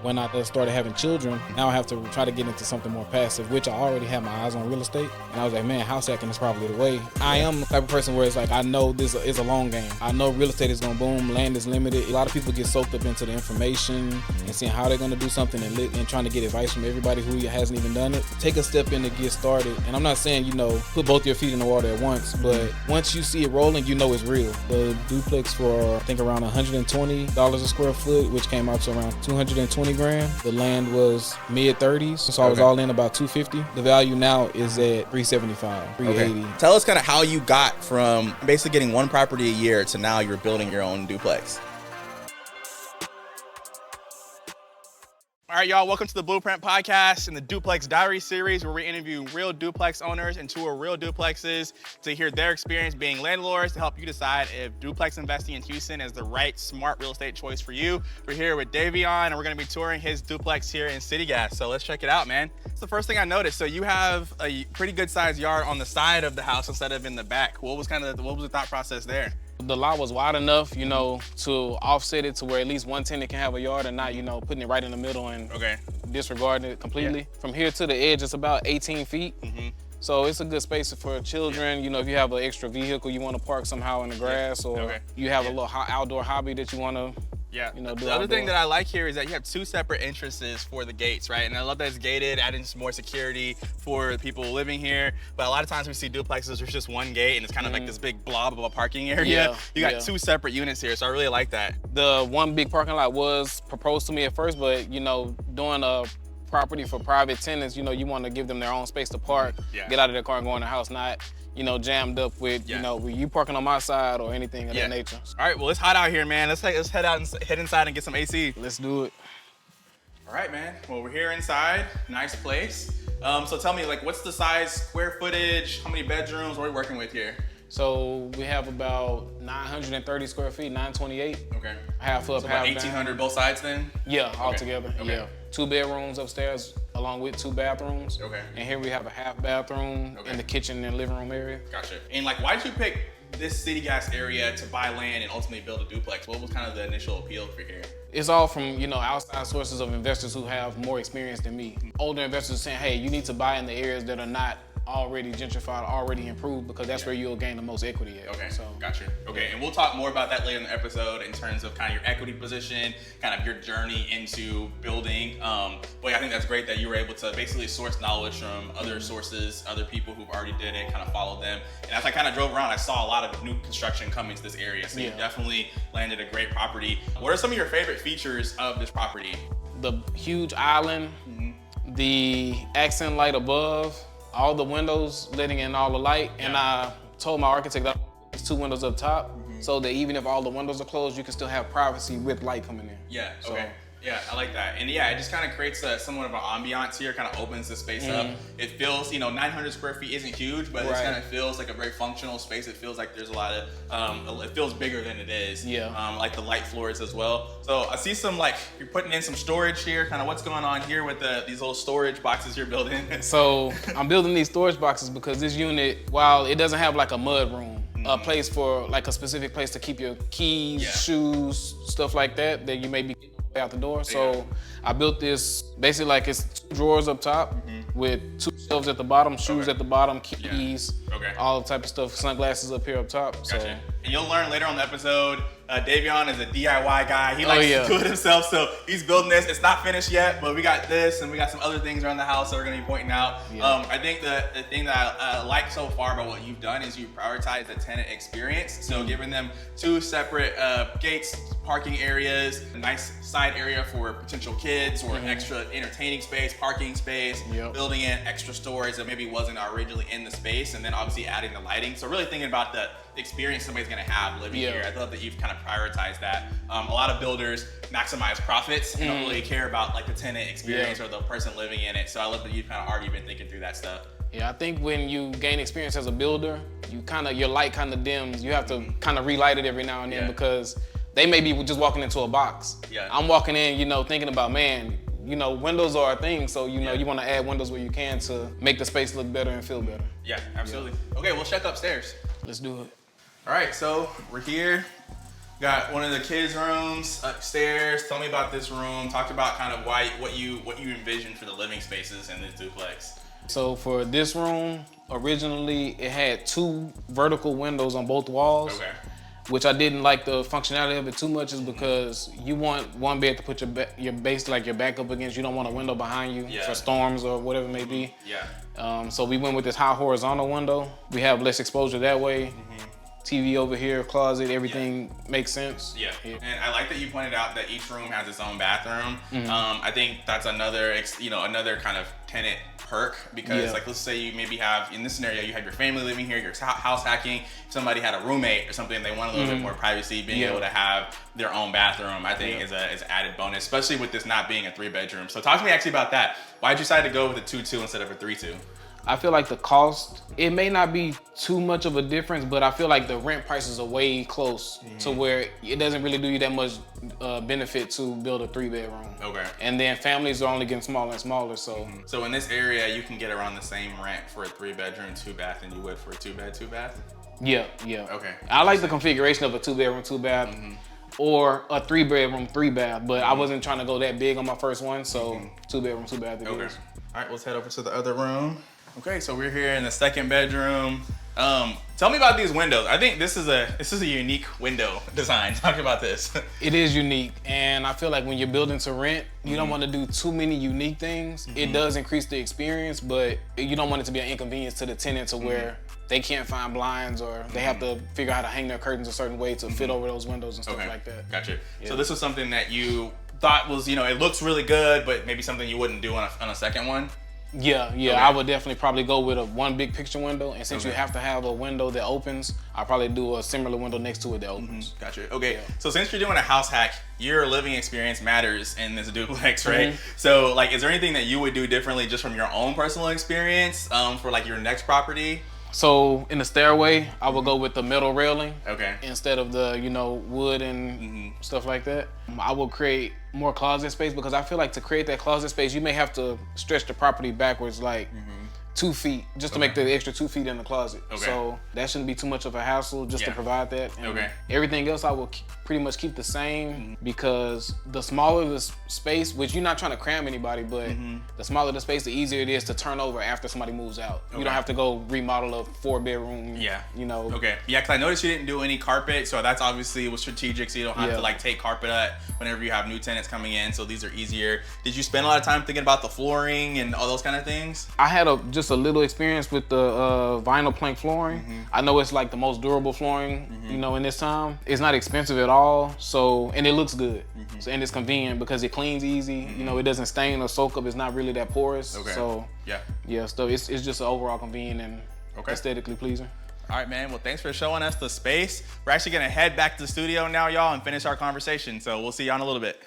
When I started having children, now I have to try to get into something more passive, which I already have my eyes on real estate. And I was like, man, house hacking is probably the way. I am the type of person where it's like, I know this is a long game. I know real estate is gonna boom, land is limited. A lot of people get soaked up into the information and seeing how they're gonna do something and trying to get advice from everybody who hasn't even done it. Take a step in to get started. And I'm not saying, put both your feet in the water at once, but once you see it rolling, you know it's real. The duplex for, I think, around $120 a square foot, which came out to around 220 grand. The land was mid 30s, so I was all in about 250. The value now is at 375, 380. Okay. Tell us kind of how you got from basically getting one property a year to now you're building your own duplex. All right, y'all, welcome to the Blueprint Podcast and the Duplex Diaries series, where we interview real duplex owners and tour real duplexes to hear their experience being landlords, to help you decide if duplex investing in Houston is the right, smart real estate choice for you. We're here with Deveon, and we're gonna be touring his duplex here in City Gas. So let's check it out, man. It's the first thing I noticed. So you have a pretty good sized yard on the side of the house instead of in the back. What was the thought process there? The lot was wide enough, to offset it to where at least one tenant can have a yard and not, putting it right in the middle and disregarding it completely. Yeah. From here to the edge, it's about 18 feet. So it's a good space for children. If you have an extra vehicle you want to park somehow in the grass, or you have a little outdoor hobby that you want to the other thing that I like here is that you have two separate entrances for the gates, right? And I love that it's gated, adding some more security for people living here. But a lot of times we see duplexes, there's just one gate and it's kind of like this big blob of a parking area. You got two separate units here, so I really like that. The one big parking lot was proposed to me at first, but doing a property for private tenants, you want to give them their own space to park, get out of their car and go in the house, not jammed up with, with you parking on my side or anything of that nature. All right, well, it's hot out here, man. Let's head out and head inside and get some AC. Let's do it. All right, man. Well, we're here inside. Nice place. So tell me, what's the size, square footage? How many bedrooms? What are we working with here? So we have about 930 square feet, 928. Okay. Half up, so half about 1,800 both sides then? Yeah, all together. Okay. Yeah. 2 bedrooms upstairs along with 2 bathrooms. Okay. And here we have a half bathroom in the kitchen and living room area. Gotcha. And why did you pick this City Gas area to buy land and ultimately build a duplex? What was kind of the initial appeal for here? It's all from, outside sources of investors who have more experience than me. Older investors saying, hey, you need to buy in the areas that are not already gentrified, already improved, because that's where you'll gain the most equity at. Okay, so gotcha. Okay, and we'll talk more about that later in the episode in terms of kind of your equity position, kind of your journey into building. But I think that's great that you were able to basically source knowledge from other sources, other people who've already did it, kind of followed them. And as I kind of drove around, I saw a lot of new construction coming to this area. So you definitely landed a great property. What are some of your favorite features of this property? The huge island, the accent light above, all the windows letting in all the light, and I told my architect that there's 2 windows up top, so that even if all the windows are closed, you can still have privacy with light coming in. Yeah, okay. Yeah, I like that. And it just kind of creates somewhat of an ambiance here, kind of opens the space up. It feels, 900 square feet isn't huge, but it kind of feels like a very functional space. It feels like there's a lot of, it feels bigger than it is. Like the light floors as well. So I see some, you're putting in some storage here. Kind of what's going on here with these little storage boxes you're building? So I'm building these storage boxes because this unit, while it doesn't have like a mud room, a place for a specific place to keep your keys, shoes, stuff like that you may be out the door. So I built this basically it's 2 drawers up top with 2 shelves at the bottom, shoes at the bottom, keys, all type of stuff, sunglasses up here up top. Gotcha. So. And you'll learn later on the episode, Deveon is a DIY guy. He likes to do it himself, so he's building this. It's not finished yet, but we got this and we got some other things around the house that we're gonna be pointing out. I think the thing that I like so far about what you've done is you prioritize the tenant experience. So giving them 2 separate gates, parking areas, a nice side area for potential kids or extra entertaining space, parking space, building in extra storage that maybe wasn't originally in the space, and then obviously adding the lighting. So really thinking about the experience somebody's gonna have living here. I love that you've kind of prioritized that. A lot of builders maximize profits and don't really care about the tenant experience or the person living in it. So I love that you've kind of already been thinking through that stuff. Yeah, I think when you gain experience as a builder, your light kind of dims. You have to kind of relight it every now and then because they may be just walking into a box. I'm walking in, thinking about, man, windows are a thing, so you want to add windows where you can to make the space look better and feel better. Yeah, absolutely. Okay, we'll check upstairs. Let's do it. All right, so we're here. Got one of the kids' rooms upstairs. Tell me about this room. Talk about kind of what you envisioned for the living spaces in this duplex. So for this room, originally it had 2 vertical windows on both walls. Okay. Which I didn't like the functionality of it too much, is because you want one bed to put your base, like your back up against. You don't want a window behind you for storms or whatever it may be. Yeah. So we went with this high horizontal window. We have less exposure that way. TV over here, closet, everything makes sense. Yeah, and I like that you pointed out that each room has its own bathroom. I think that's another kind of tenant perk, because like, let's say you maybe have, in this scenario, you have your family living here, you're house hacking, somebody had a roommate or something, they want a little bit more privacy, being able to have their own bathroom, I think is an added bonus, especially with this not being a 3-bedroom. So talk to me actually about that. Why'd you decide to go with a 2-2 instead of a 3-2? I feel like the cost, it may not be too much of a difference, but I feel like the rent prices are way close to where it doesn't really do you that much benefit to build a 3-bedroom. Okay. And then families are only getting smaller and smaller, so. So in this area, you can get around the same rent for a 3-bedroom, 2-bath than you would for a 2-bed, 2-bath? Yeah. Okay. I like the configuration of a 2-bedroom, 2-bath. Or a 3-bedroom, 3-bath, but I wasn't trying to go that big on my first one, so 2-bedroom, 2-bath. Okay. All right, let's head over to the other room. Okay, so we're here in the 2nd bedroom. Tell me about these windows. I think this is a unique window design. Talk about this. It is unique, and I feel like when you're building to rent, you don't want to do too many unique things. It does increase the experience, but you don't want it to be an inconvenience to the tenant to where they can't find blinds, or they have to figure out how to hang their curtains a certain way to fit over those windows and stuff like that. Gotcha. Yeah. So this was something that you thought was, it looks really good, but maybe something you wouldn't do on a second one? Yeah, I would definitely probably go with one big picture window, and since you have to have a window that opens, I'll probably do a similar window next to it that opens. Gotcha. Okay, so since you're doing a house hack, your living experience matters in this duplex, right? So like, is there anything that you would do differently just from your own personal experience for like your next property? So in the stairway, I would go with the metal railing. Okay. Instead of the, wood and stuff like that. I will create more closet space, because I feel like to create that closet space, you may have to stretch the property backwards like 2 feet just to make the extra 2 feet in the closet. So that shouldn't be too much of a hassle just to provide that. And everything else I will pretty much keep the same, because the smaller the space, which you're not trying to cram anybody, but the smaller the space, the easier it is to turn over after somebody moves out. You don't have to go remodel a 4-bedroom. Okay. Yeah, because I noticed you didn't do any carpet, so that's obviously was strategic, so you don't have to like take carpet out whenever you have new tenants coming in, so these are easier. Did you spend a lot of time thinking about the flooring and all those kind of things? I had just a little experience with the vinyl plank flooring. I know it's like the most durable flooring, in this time. It's not expensive at all, so, and it looks good. So, and it's convenient because it cleans easy. It doesn't stain or soak up. It's not really that porous. So so it's just overall convenient and aesthetically pleasing. All right, man. Well, thanks for showing us the space. We're actually gonna head back to the studio now, y'all, and finish our conversation. So we'll see you in a little bit.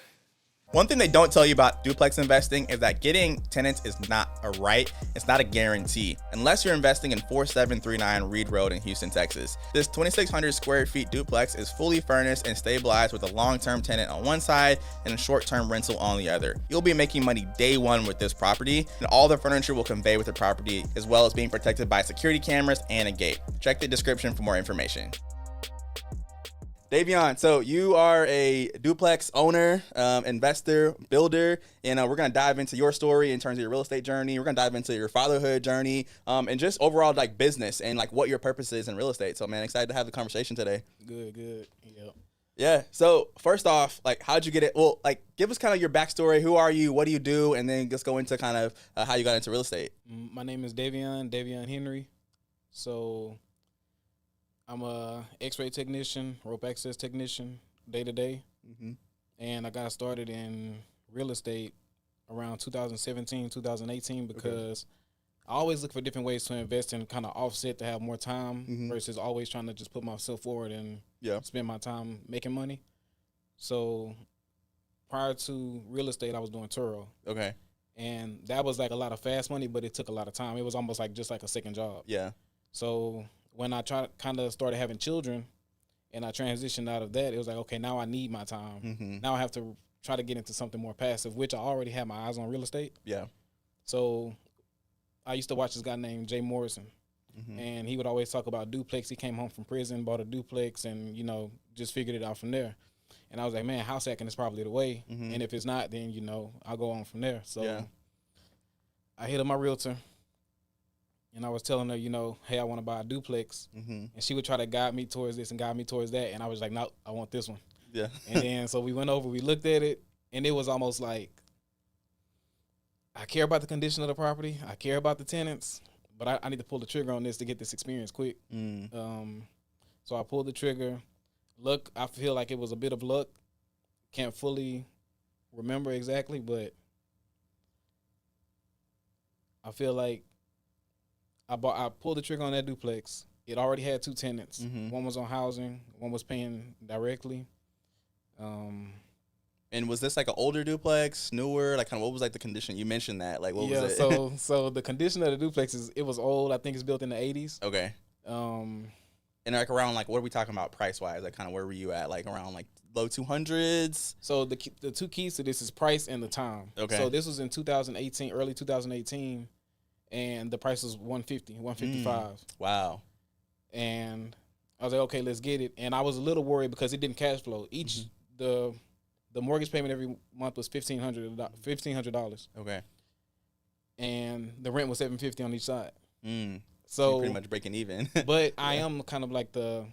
One thing they don't tell you about duplex investing is that getting tenants is not a right. It's not a guarantee, unless you're investing in 4739 Reed Road in Houston, Texas. This 2,600 square feet duplex is fully furnished and stabilized with a long-term tenant on one side and a short-term rental on the other. You'll be making money day one with this property, and all the furniture will convey with the property, as well as being protected by security cameras and a gate. Check the description for more information. Deveon, so you are a duplex owner, investor, builder, and we're going to dive into your story in terms of your real estate journey. We're going to dive into your fatherhood journey, and just overall like business and like what your purpose is in real estate. So man, excited to have the conversation today. Good. Yep. Yeah. So first off, like, how'd you get it? Well, like, give us kind of your backstory. Who are you? What do you do? And then just go into kind of how you got into real estate. My name is Deveon Henry. So I'm a X-ray technician, rope access technician, day to day. And I got started in real estate around 2017, 2018 because I always look for different ways to invest and kind of offset to have more time versus always trying to just put myself forward and spend my time making money. So prior to real estate, I was doing Turo. Okay. And that was like a lot of fast money, but it took a lot of time. It was almost like just like a second job. Yeah. So when I started having children and I transitioned out of that, it was like, okay, now I need my time. Now I have to try to get into something more passive, which I already had my eyes on real estate. Yeah. So I used to watch this guy named Jay Morrison and he would always talk about duplex. He came home from prison, bought a duplex, and just figured it out from there. And I was like, man, house hacking is probably the way. And if it's not, then I'll go on from there. So I hit up my realtor, and I was telling her, hey, I want to buy a duplex, and she would try to guide me towards this and guide me towards that, and I was like, no, I want this one. Yeah. And then so we went over, we looked at it, and it was almost like, I care about the condition of the property, I care about the tenants, but I need to pull the trigger on this to get this experience quick. So I pulled the trigger. Look, I feel like it was a bit of luck. Can't fully remember exactly, but I feel like I pulled the trigger on that duplex. It already had 2 tenants. One was on housing, one was paying directly. And was this like an older duplex, newer? Like, kind of, what was like the condition? You mentioned that. Like, what was it? so the condition of the duplex it was old. I think it's built in the 80s. Okay. And like around like, what are we talking about price wise? Like, kind of where were you at? Like around like low 200s. So the 2 keys to this is price and the time. Okay. So this was in 2018, early 2018, and the price was 150, 155. Wow. And I was like, okay, let's get it. And I was a little worried because it didn't cash flow. The mortgage payment every month was $1,500. Okay. And the rent was $750 on each side. So you're pretty much breaking even. But I am kind of like the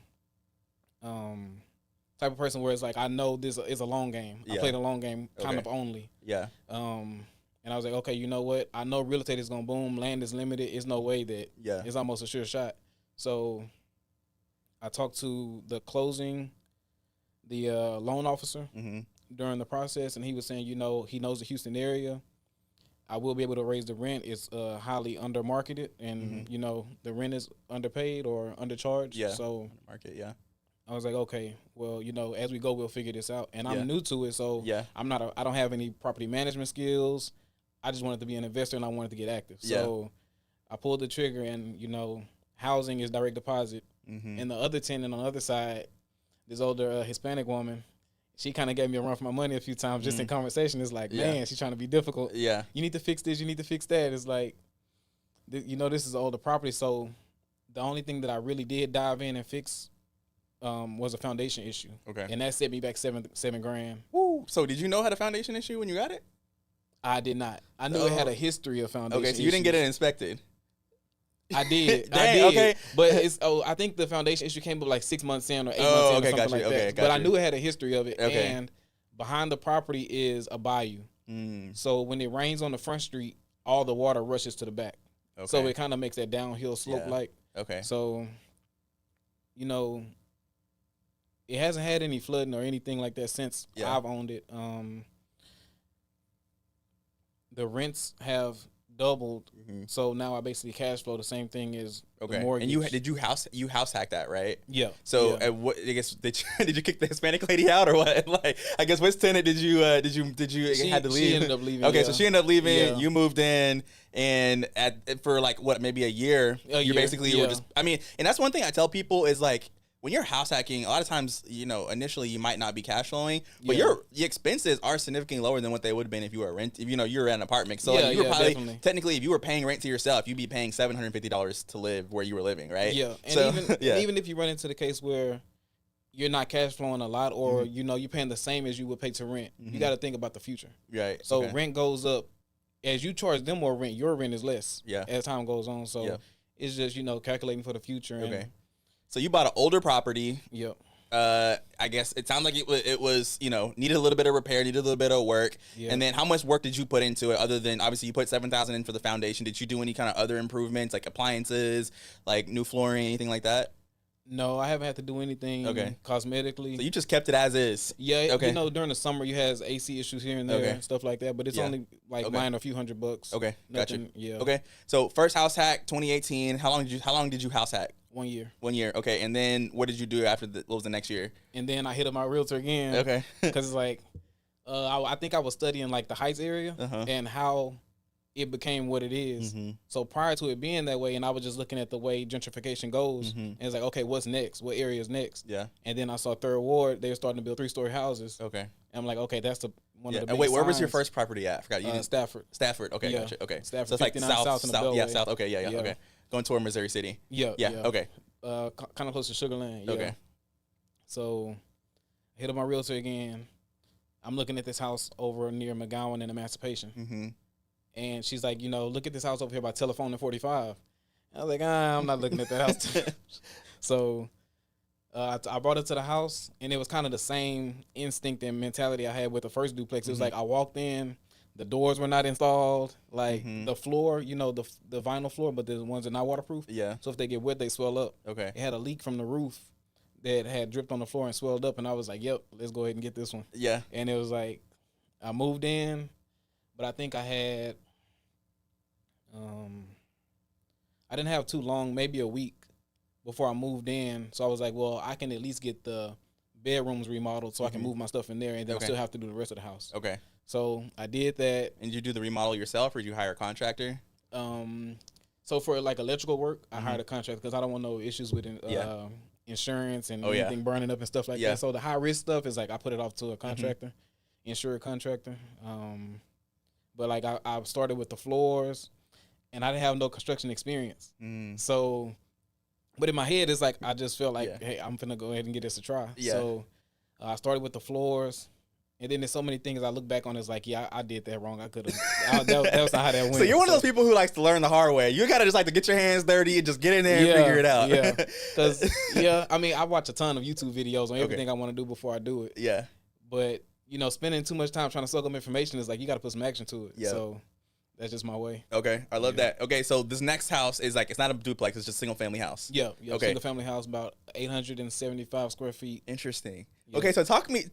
type of person where it's like, I know this is a long game. I play the long game kind of only. Yeah. And I was like, okay, you know what? I know real estate is going to boom. Land is limited. It's no way that it's almost a sure shot. So I talked to the loan officer during the process, and he was saying, he knows the Houston area. I will be able to raise the rent. It's highly under marketed, and the rent is underpaid or undercharged. Yeah. So market. Yeah. I was like, okay, well, as we go, we'll figure this out. And I'm new to it, so I don't have any property management skills. I just wanted to be an investor, and I wanted to get active. So I pulled the trigger, and housing is direct deposit. And the other tenant on the other side, this older Hispanic woman, she kind of gave me a run for my money a few times just in conversation. It's like, man, she's trying to be difficult. Yeah. You need to fix this. You need to fix that. It's like, this is older property. So the only thing that I really did dive in and fix was a foundation issue. Okay. And that set me back $7,000. Woo. So did you know had a foundation issue when you got it? I did not. I knew it had a history of foundation Okay, so you didn't get it inspected. I did. Dang, I did. Okay. But I think the foundation issue came up like 6 months in or 8 months in or something like that. But I knew it had a history of it. Okay. And behind the property is a bayou. So when it rains on the front street, all the water rushes to the back. Okay. So it kind of makes that downhill slope like. Okay. So, it hasn't had any flooding or anything like that since I've owned it. The rents have doubled, so now I basically cash flow the same thing as the mortgage. And did you house hack that, right? Yeah. So what I guess did you kick the Hispanic lady out or what? Like, I guess which tenant did you had to leave? She ended up leaving. Okay, so she ended up leaving. Yeah. You moved in, and for like what, maybe a year. You basically were just. I mean, and that's one thing I tell people is like, when you're house hacking, a lot of times, initially you might not be cash flowing, but your expenses are significantly lower than what they would have been if you were you're at an apartment. So you were probably definitely. Technically, if you were paying rent to yourself, you'd be paying $750 to live where you were living, right? Yeah, and even if you run into the case where you're not cash flowing a lot, or you're paying the same as you would pay to rent, you got to think about the future. Right. So rent goes up as you charge them more rent. Your rent is less. Yeah. As time goes on, so it's just calculating for the future. Okay. So you bought an older property. Yep. I guess it sounds like it was needed a little bit of repair, needed a little bit of work. Yep. And then how much work did you put into it other than obviously you put $7,000 in for the foundation? Did you do any kind of other improvements like appliances, like new flooring, anything like that? No, I haven't had to do anything cosmetically. So you just kept it as is. Yeah. Okay. During the summer you has AC issues here and there and stuff like that, but it's only like minor, a few $100. Okay. Nothing, Gotcha. Yeah. Okay. So first house hack 2018. How long did you house hack? 1 year. 1 year. Okay. And then what did you do after what was the next year? And then I hit up my realtor again. Okay. Because it's like, I think I was studying like the Heights area and how it became what it is. So prior to it being that way, and I was just looking at the way gentrification goes, and it's like, okay, what's next? What area is next? Yeah. And then I saw Third Ward, they were starting to build 3-story houses. Okay. And I'm like, okay, that's one of the and wait, where was your first property at? I forgot. You didn't. Stafford. Okay, gotcha. Okay. Stafford, so it's like south. in the Beltway. Yeah, south. Okay, yeah. Okay. Going toward Missouri City. Yeah. Okay. Kind of close to Sugar Land. Yeah. Okay. So, hit up my realtor again. I'm looking at this house over near McGowan and Emancipation. Mm-hmm. And she's like, look at this house over here by Telephone and 45. I was like, I'm not looking at that house. So I brought it to the house, and it was kind of the same instinct and mentality I had with the first duplex. It was like I walked in, the doors were not installed, like the floor, the vinyl floor, but the ones that are not waterproof. Yeah. So if they get wet, they swell up. Okay. It had a leak from the roof that had dripped on the floor and swelled up, and I was like, yep, let's go ahead and get this one. Yeah. And it was like, I moved in, but I think I had, I didn't have too long, maybe a week before I moved in. So I was like, well, I can at least get the bedrooms remodeled so I can move my stuff in there, and then I'll still have to do the rest of the house. Okay. So I did that. And did you do the remodel yourself, or did you hire a contractor? So for like electrical work, I hired a contractor because I don't want no issues with insurance and anything burning up and stuff like that. So the high risk stuff is like I put it off to a contractor, insured contractor. But like I started with the floors, and I didn't have no construction experience. So, but in my head, it's like I just felt like, hey, I'm finna go ahead and get this a try. Yeah. So I started with the floors. And then there's so many things I look back on. It's like, yeah, I did that wrong. I could have. That was not how that went. So you're one of those people who likes to learn the hard way. You gotta just like to get your hands dirty and just get in there and figure it out. Yeah, because I mean, I watch a ton of YouTube videos on everything I want to do before I do it. Yeah, but spending too much time trying to soak up information is like you got to put some action to it. Yeah. So that's just my way. Okay, I love that. Okay, so this next house is like, it's not a duplex, it's just a single family house. Yeah. Okay. Single family house, about 875 square feet. Interesting. Yeah. Okay, so talk me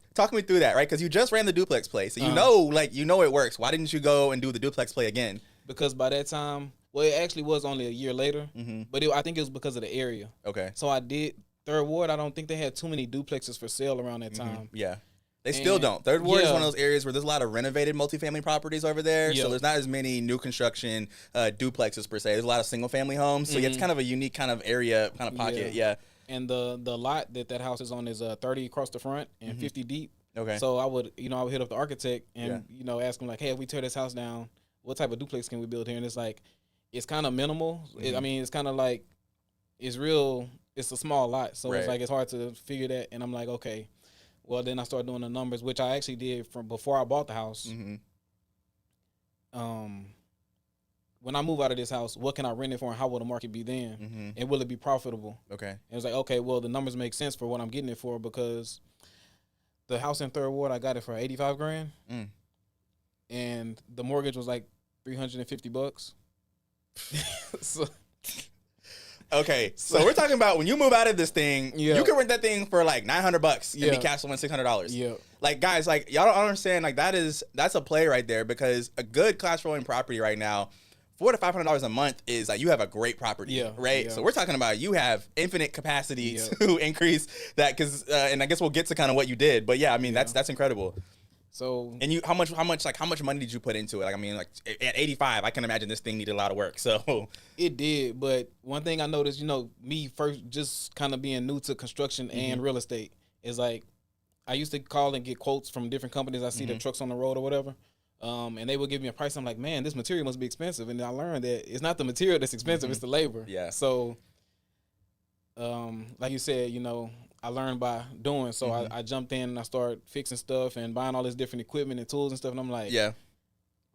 through that, right? Because you just ran the duplex play, so you know it works. Why didn't you go and do the duplex play again? Because by that time, well, it actually was only a year later, but I think it was because of the area. Okay. So I did Third Ward. I don't think they had too many duplexes for sale around that time. Yeah. They still don't. Third Ward is one of those areas where there's a lot of renovated multifamily properties over there. So there's not as many new construction duplexes per se. There's a lot of single family homes. So it's kind of a unique kind of area, kind of pocket. Yeah. And the lot that house is on is 30 across the front and 50 deep. Okay. So I would hit up the architect and ask him like, hey, if we tear this house down, what type of duplex can we build here? And it's like, it's kind of minimal. I mean, it's kind of like, it's a small lot. So it's like, it's hard to figure that. And I'm like, okay. Well, then I started doing the numbers, which I actually did from before I bought the house. When I move out of this house, what can I rent it for, and how will the market be then? And will it be profitable? Okay. And it was like, okay, well, the numbers make sense for what I'm getting it for, because the house in Third Ward, I got it for $85,000, and the mortgage was like $350. So. Okay, so we're talking about when you move out of this thing, you can rent that thing for like $900 and be cash flowing $600. Yeah. Like, guys, like, y'all don't understand, like, that's a play right there, because a good cash flowing property right now, $400 to $500 a month is like, you have a great property, right? So we're talking about you have infinite capacity to increase that, because and I guess we'll get to kind of what you did, but yeah, I mean that's incredible. So, and how much money did you put into it? Like, I mean, like at 85, I can imagine this thing needed a lot of work. So it did, but one thing I noticed, me first just kind of being new to construction and real estate, is like I used to call and get quotes from different companies. I see the trucks on the road or whatever, and they would give me a price. I'm like, man, this material must be expensive, and I learned that it's not the material that's expensive; it's the labor. Yeah. So, like you said, I learned by doing. So I jumped in and I started fixing stuff and buying all this different equipment and tools and stuff. And I'm like,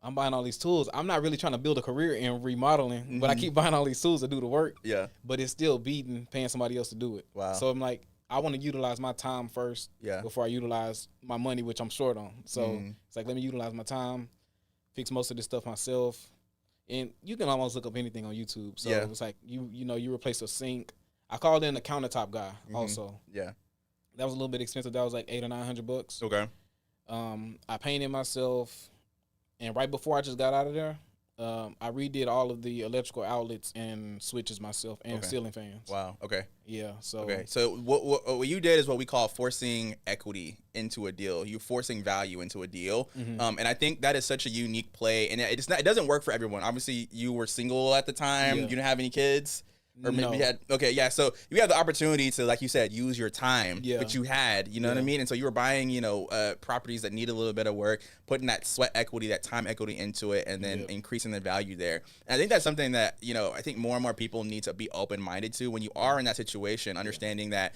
I'm buying all these tools. I'm not really trying to build a career in remodeling, but I keep buying all these tools to do the work. Yeah. But it's still beating paying somebody else to do it. Wow. So I'm like, I want to utilize my time first before I utilize my money, which I'm short on. So it's like, let me utilize my time, fix most of this stuff myself. And you can almost look up anything on YouTube. So it's like, you replace a sink. I called in a countertop guy also. Yeah. That was a little bit expensive. That was like $800 or $900. Okay. I painted myself, and right before I just got out of there, I redid all of the electrical outlets and switches myself and ceiling fans. Wow. Okay. Yeah. So. Okay. So what you did is what we call forcing equity into a deal. You're forcing value into a deal, and I think that is such a unique play. And it doesn't work for everyone. Obviously, you were single at the time. You didn't have any kids. Or maybe you had, okay, yeah. So you had the opportunity to, like you said, use your time that you had, you know what I mean? And so you were buying, properties that need a little bit of work, putting that sweat equity, that time equity into it, and then increasing the value there. And I think that's something that, I think more and more people need to be open-minded to when you are in that situation, understanding that,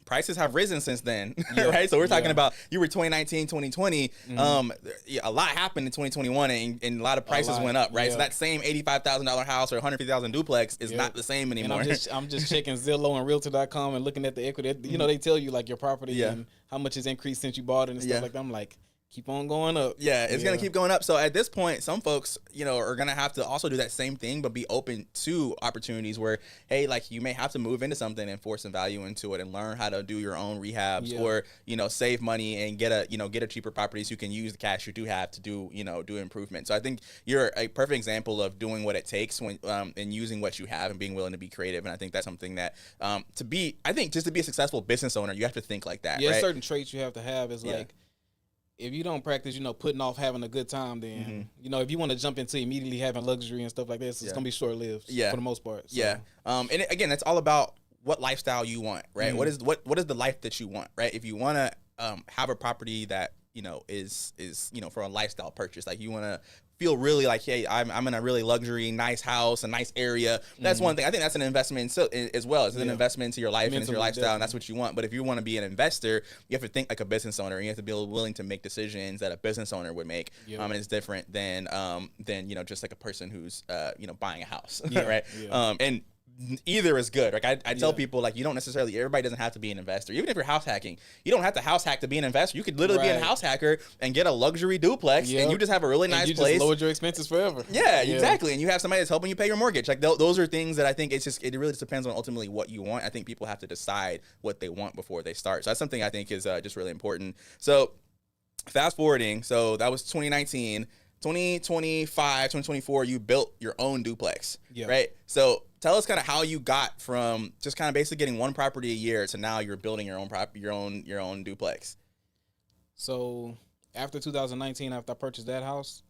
prices have risen since then, right? So we're talking about, you were 2019, 2020. A lot happened in 2021, and a lot of prices went up, right? So that same $85,000 house or $150,000 duplex is not the same anymore. And I'm just checking Zillow and Realtor.com and looking at the equity. They tell you like your property and how much it's increased since you bought it and stuff like that. I'm like, keep on going up. Yeah, it's going to keep going up. So at this point, some folks, are going to have to also do that same thing, but be open to opportunities where, hey, like you may have to move into something and force some value into it and learn how to do your own rehabs or, save money and get a cheaper property so you can use the cash you do have to do improvement. So I think you're a perfect example of doing what it takes when and using what you have and being willing to be creative. And I think that's something that just to be a successful business owner, you have to think like that. Yeah, right? Certain traits you have to have is like, if you don't practice, putting off having a good time, then, if you want to jump into immediately having luxury and stuff like this, it's going to be short-lived for the most part. So. Yeah. And again, it's all about what lifestyle you want, right? What is the life that you want, right? If you want to have a property that, is for a lifestyle purchase, like you want to feel really like, hey, I'm in a really luxury, nice house, a nice area. That's one thing. I think that's an investment as well. It's an investment into your life and into your lifestyle, and that's what you want. But if you want to be an investor, you have to think like a business owner. And you have to be willing to make decisions that a business owner would make. And it's different than just like a person who's buying a house, right? And either is good. Like I tell people, like, you don't necessarily, everybody doesn't have to be an investor. Even if you're house hacking, you don't have to house hack to be an investor. You could literally be a house hacker and get a luxury duplex, and you just have a really nice place. Just lowered your expenses forever. Yeah, exactly. And you have somebody that's helping you pay your mortgage. Like those are things that I think it really just depends on ultimately what you want. I think people have to decide what they want before they start. So that's something I think is just really important. So fast forwarding, so that was 2019. 2025, 2024, you built your own duplex, right? So tell us kind of how you got from just kind of basically getting one property a year to now you're building your own duplex. So after 2019, after I purchased that house,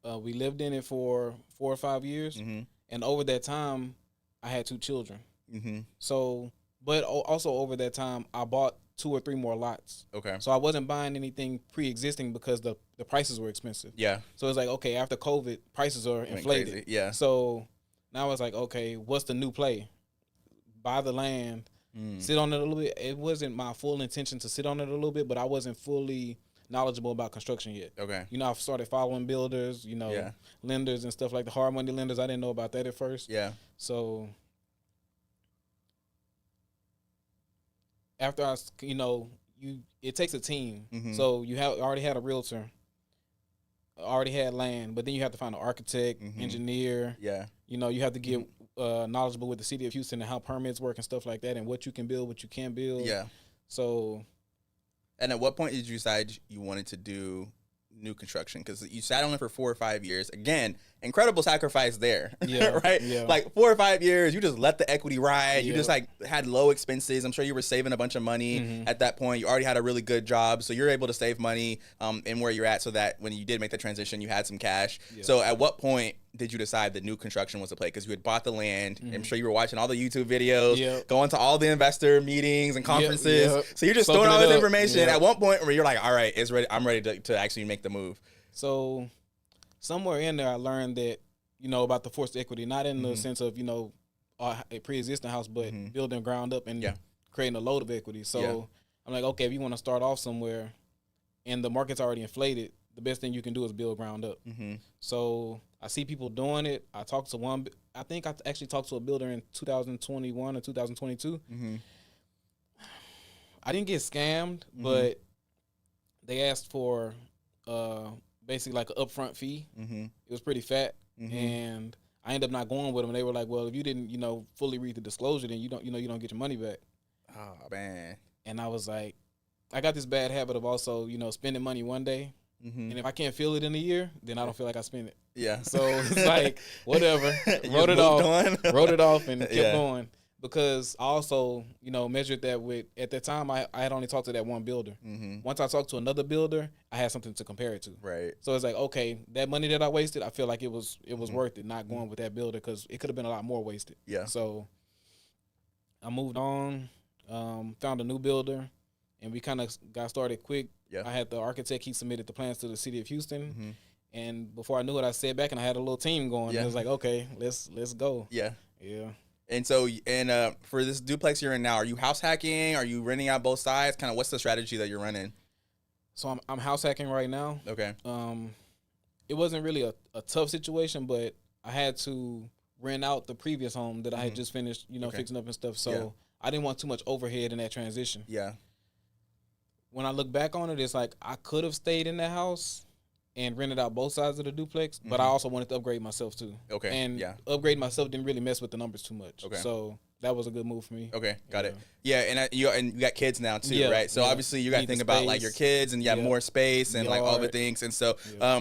we lived in it for 4 or 5 years, and over that time, I had 2 children. So, but also over that time, I bought 2 or 3 more lots. Okay. So I wasn't buying anything pre-existing because the prices were expensive. Yeah. So it's like, okay, after COVID, prices are inflated. Crazy. Yeah. So now it's like, okay, what's the new play? Buy the land, sit on it a little bit. It wasn't my full intention to sit on it a little bit, but I wasn't fully knowledgeable about construction yet. Okay. I've started following builders, lenders and stuff like the hard money lenders. I didn't know about that at first. Yeah. So after it takes a team. So you already had a realtor, already had land, but then you have to find an architect, engineer. Yeah. You have to get knowledgeable with the city of Houston and how permits work and stuff like that, and what you can build, what you can't build. Yeah. So. And at what point did you decide you wanted to do new construction? Because you sat on it for 4 or 5 years. Again, incredible sacrifice there, right? Yeah. Like 4 or 5 years, you just let the equity ride. You just like had low expenses. I'm sure you were saving a bunch of money at that point. You already had a really good job, so you're able to save money in where you're at, so that when you did make the transition, you had some cash. Yeah. So at what point did you decide that new construction was the play? Because you had bought the land. I'm sure you were watching all the YouTube videos, going to all the investor meetings and conferences. So you're just throwing all this information. At one point where you're like, all right, it's ready. I'm ready to actually make the move. So somewhere in there, I learned that, about the forced equity, not in the sense of, a pre-existing house, but building ground up and creating a load of equity. So I'm like, okay, if you want to start off somewhere and the market's already inflated, the best thing you can do is build ground up. So I see people doing it. I talked to one. I think I actually talked to a builder in 2021 or 2022. I didn't get scammed, but they asked for basically like an upfront fee. It was pretty fat, and I ended up not going with them. They were like, "Well, if you didn't, fully read the disclosure, then you don't get your money back." Oh man! And I was like, I got this bad habit of also, spending money one day. And if I can't feel it in a year, then I don't feel like I spent it. Yeah. So it's like, whatever. Wrote it off and kept going. because I also, measured that with, at that time, I had only talked to that one builder. Mm-hmm. Once I talked to another builder, I had something to compare it to. Right. So it's like, okay, that money that I wasted, I feel like it was worth it not going with that builder, because it could have been a lot more wasted. Yeah. So I moved on, found a new builder, and we kind of got started quick. Yeah. I had the architect, he submitted the plans to the city of Houston. Mm-hmm. And before I knew it, I sat back and I had a little team going. Yeah. It was like, okay, let's go. Yeah. Yeah. And so, for this duplex you're in now, are you house hacking? Are you renting out both sides? Kind of what's the strategy that you're running? So I'm house hacking right now. Okay. It wasn't really a tough situation, but I had to rent out the previous home that I had just finished, fixing up and stuff. So I didn't want too much overhead in that transition. Yeah. When I look back on it, it's like I could have stayed in the house and rented out both sides of the duplex, but I also wanted to upgrade myself too. Okay. And upgrading myself didn't really mess with the numbers too much. Okay. So that was a good move for me. Okay, got it. Yeah, and you got kids now too, right? So obviously you got to think about like your kids, and you have more space and like all the things. And so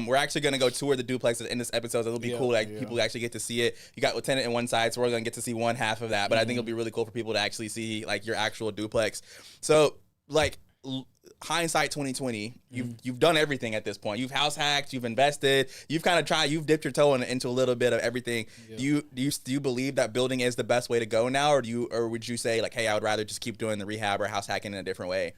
we're actually gonna go tour the duplex in this episode. So it'll be cool, like people actually get to see it. You got tenant in one side, so we're gonna get to see one half of that. But I think it'll be really cool for people to actually see like your actual duplex. So like, hindsight 2020, you've done everything at this point. You've house hacked, you've invested, you've kind of tried, you've dipped your toe into a little bit of everything. Do you believe that building is the best way to go now, or would you say like, hey, I would rather just keep doing the rehab or house hacking in a different way?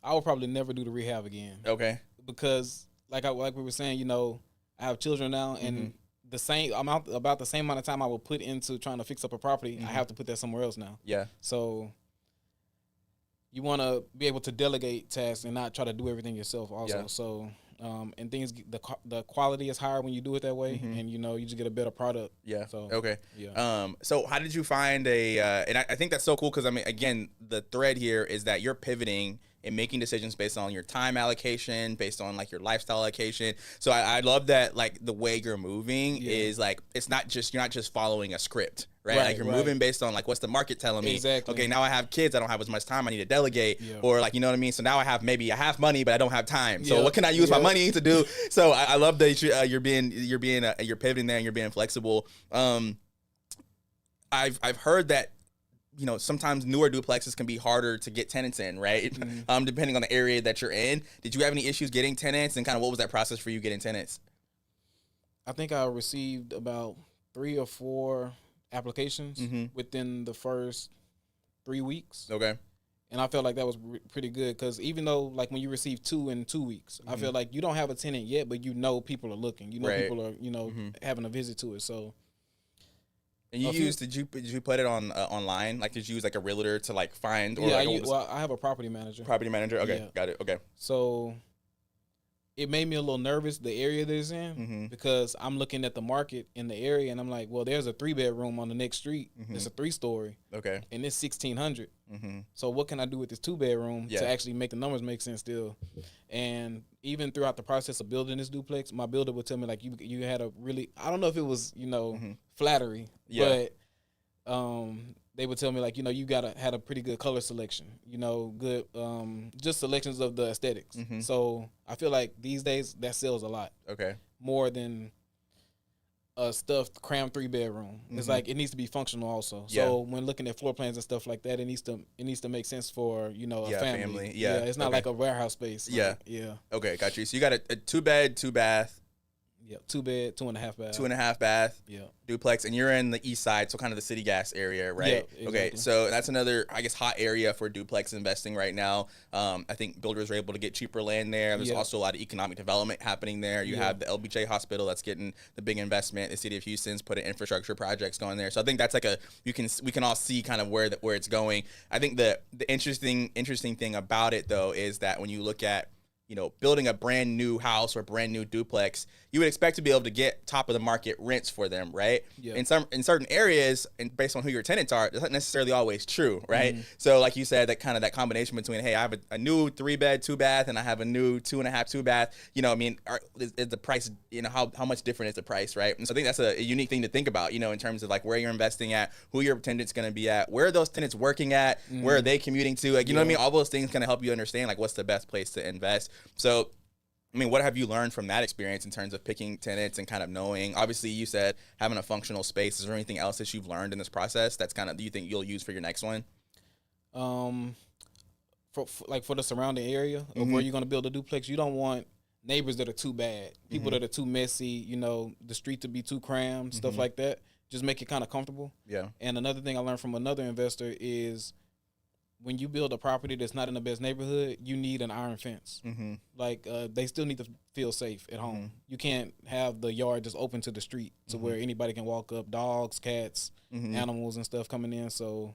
I would probably never do the rehab again. Okay. Because like we were saying, I have children now, and about the same amount of time I would put into trying to fix up a property, I have to put that somewhere else now. Yeah. So you want to be able to delegate tasks and not try to do everything yourself also. Yeah. So, and things, the quality is higher when you do it that way, and you just get a better product. Yeah. So, okay. Yeah. So how did you find and I think that's so cool, because I mean, again, the thread here is that you're pivoting and making decisions based on your time allocation, based on like your lifestyle allocation. So I love that, like the way you're moving is like, you're not just following a script, right? Like you're moving based on like, what's the market telling me? Exactly. Okay, now I have kids, I don't have as much time, I need to delegate, or like, you know what I mean? So now I have money, but I don't have time. So what can I use my money to do? So I love that you're pivoting there and you're being flexible. I've heard that, sometimes newer duplexes can be harder to get tenants in, right? Depending on the area that you're in. Did you have any issues getting tenants, and kind of what was that process for you getting tenants? I think I received about 3 or 4 applications within the first 3 weeks. Okay. And I felt like that was pretty good, because even though like when you receive 2 in 2 weeks, I feel like you don't have a tenant yet, but people are looking. People are having a visit to it. So. And did you put it on online? Like, did you use like a realtor to like find? Or I have a property manager. Property manager. Okay, got it. Okay. So it made me a little nervous, the area that it's in, because I'm looking at the market in the area, and I'm like, well, there's a 3-bedroom on the next street. It's a 3-story. Okay. And it's $1,600. So what can I do with this 2-bedroom to actually make the numbers make sense still? And even throughout the process of building this duplex, my builder would tell me like, you had a really, I don't know if it was flattery, but they would tell me like, you had a pretty good color selection, good just selections of the aesthetics. So I feel like these days that sells a lot. Okay. More than a stuffed crammed 3-bedroom. It's like it needs to be functional also. So when looking at floor plans and stuff like that, it needs to make sense for a family. Yeah, it's not like a warehouse space. Yeah. Yeah. Okay, got you. So you got a 2-bed, 2-bath. Yeah, 2-bed, 2.5 bath. 2.5 bath. Yeah. Duplex, and you're in the east side, so kind of the city gas area, right? Yeah, exactly. Okay, so that's another, I guess, hot area for duplex investing right now. I think builders are able to get cheaper land there. There's also a lot of economic development happening there. You have the LBJ hospital that's getting the big investment. The city of Houston's putting infrastructure projects going there. So I think that's like we can all see kind of where it's going. I think the interesting thing about it though is that when you look at building a brand new house or brand new duplex, you would expect to be able to get top of the market rents for them, right? Yeah. In certain areas, and based on who your tenants are, that's not necessarily always true, right? So like you said, that combination between, hey, I have a new 3-bed, 2-bath, and I have a new 2.5, 2-bath, is the price, how much different is the price, right? And so I think that's a unique thing to think about, in terms of like where you're investing at, who your tenant's going to be at, where are those tenants working at, where are they commuting to, like, you know what I mean? All those things kind of help you understand like what's the best place to invest. So I mean, what have you learned from that experience in terms of picking tenants and kind of knowing? Obviously, you said having a functional space. Is there anything else that you've learned in this process that's kind of, do you think you'll use for your next one? For the surrounding area of where you're going to build a duplex, you don't want neighbors that are too bad, people that are too messy, you know, the street to be too crammed, stuff like that. Just make it kind of comfortable. Yeah. And another thing I learned from another investor is when you build a property that's not in the best neighborhood, you need an iron fence. Like they still need to feel safe at home. You can't have the yard just open to the street to where anybody can walk up, dogs, cats, animals and stuff coming in. So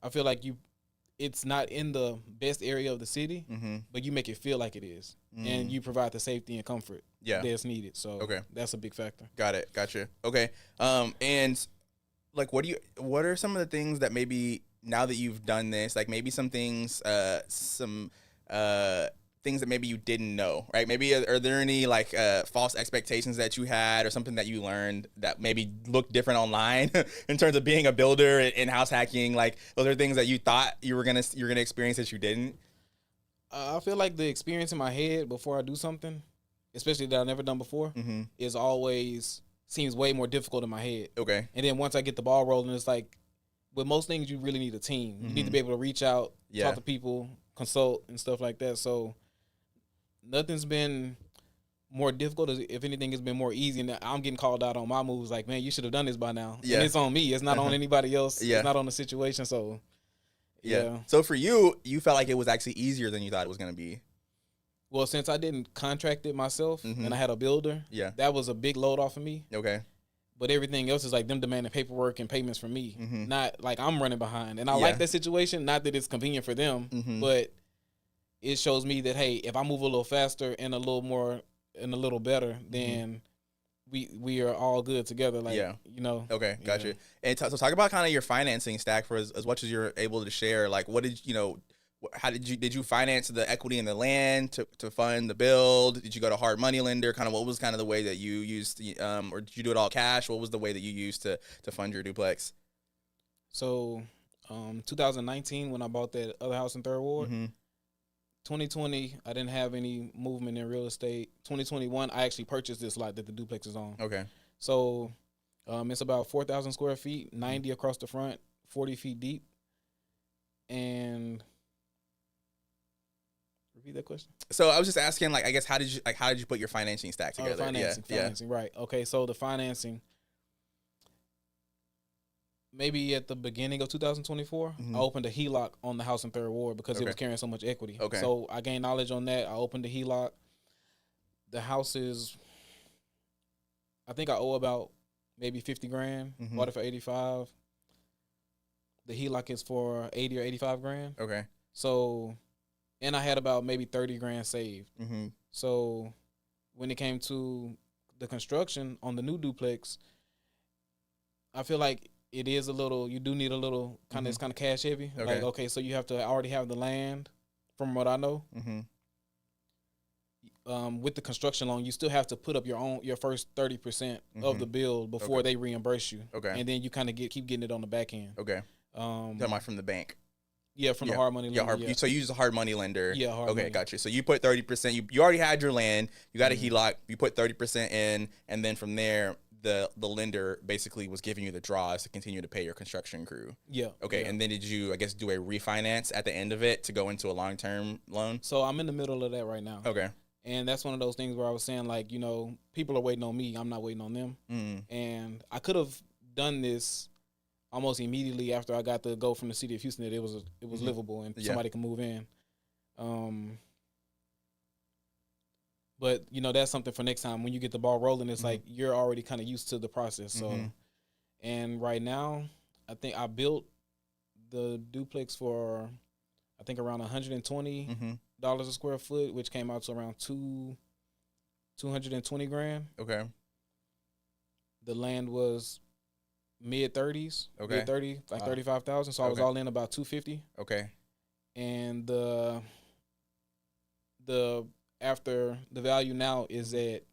I feel like it's not in the best area of the city, but you make it feel like it is. And you provide the safety and comfort that's needed. So that's a big factor. Got it. Gotcha. Okay. And like, what are some of the things that maybe now that you've done this, like maybe some things, things that maybe you didn't know, right? Maybe are there any like false expectations that you had or something that you learned that maybe looked different online in terms of being a builder and house hacking? Like those are things that you thought you're gonna experience that you didn't? I feel like the experience in my head before I do something, especially that I've never done before, is always seems way more difficult in my head. Okay. And then once I get the ball rolling, it's like with most things you really need a team. You need to be able to reach out, talk to people, consult and stuff like that. So nothing's been more difficult. If anything, it's been more easy. And I'm getting called out on my moves. Like, man, you should have done this by now. Yeah. And it's on me. It's not on anybody else. Yeah. It's not on the situation. So, yeah. So for you felt like it was actually easier than you thought it was going to be. Well, since I didn't contract it myself and I had a builder, that was a big load off of me. Okay. But everything else is like them demanding paperwork and payments from me. Not like I'm running behind. And I like that situation. Not that it's convenient for them, but it shows me that, hey, if I move a little faster and a little more and a little better, then we are all good together. Like, you know. Okay, gotcha. And so talk about kind of your financing stack for as much as you're able to share. Like, what did how did you finance the equity in the land to fund the build? Did you go to hard money lender? Kind of what was kind of the way that you used, or did you do it all cash? What was the way that you used to fund your duplex? So, 2019 when I bought that other house in Third Ward. 2020, I didn't have any movement in real estate. 2021, I actually purchased this lot that the duplex is on. Okay. So, it's about 4,000 square feet, 90 across the front, 40 feet deep. And repeat that question. So I was just asking, like, I guess how did you put your financing stack together? Financing, right? Okay, so the financing. Maybe at the beginning of 2024, I opened a HELOC on the house in Third Ward because it was carrying so much equity. Okay. So I gained knowledge on that. I opened the HELOC. The house is, I think I owe about maybe 50 grand. Bought it for 85. The HELOC is for 80 or 85 grand. Okay. So, and I had about maybe 30 grand saved. So when it came to the construction on the new duplex, I feel like it is a little, you do need a little kind of, it's kind of cash heavy. Okay. Like, okay, so you have to already have the land from what I know. With the construction loan, you still have to put up your first 30% of the bill before they reimburse you. Okay. And then you kind of keep getting it on the back end. Okay. Talking about from the bank. Yeah, from the hard money lender. So you use a hard money lender. Yeah, hard money. Okay, gotcha. So you put 30%. You already had your land. You got a HELOC. You put 30% in, and then from there, the lender basically was giving you the draws to continue to pay your construction crew. Yeah. Okay, and then did you, I guess, do a refinance at the end of it to go into a long-term loan? So I'm in the middle of that right now. Okay. And that's one of those things where I was saying, like, you know, people are waiting on me. I'm not waiting on them. And I could have done this almost immediately after I got the go from the city of Houston that it was livable and somebody can move in. But, you know, that's something for next time. When you get the ball rolling, it's like you're already kind of used to the process. So, and right now, I think I built the duplex for, I think, around $120 a square foot, which came out to around $220 grand. Okay. The land was mid-30s, mid-30, like 35,000. So I was all in about $250. Okay. And the after the value now is at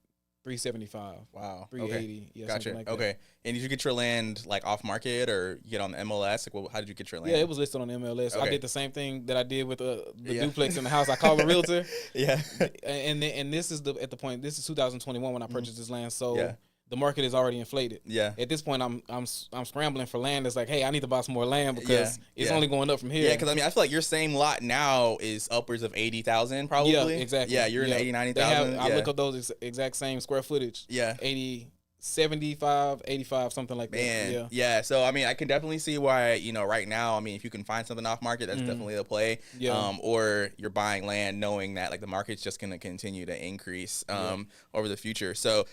$375. Wow. $380. Okay. Yeah, Gotcha. something like okay. that. And did you get your land like off market or you get on the MLS? Like, how did you get your land? Yeah, it was listed on the MLS. Okay. I did the same thing that I did with the Yeah. duplex in the house. I called a realtor. Yeah. And this is at the point. This is 2021 when I purchased this land. So. Yeah. The market is already inflated. Yeah. At this point, I'm scrambling for land. It's like, hey, I need to buy some more land because it's only going up from here. Yeah, because I mean, I feel like your same lot now is upwards of 80,000 probably. Yeah, exactly. Yeah, you're in 80, 90,000. I look up those exact same square footage. Yeah. 80, 75, 85, something like Man, that. yeah. So I mean, I can definitely see why right now. I mean, if you can find something off market, that's definitely the play. Yeah. Or you're buying land knowing that like the market's just going to continue to increase over the future. So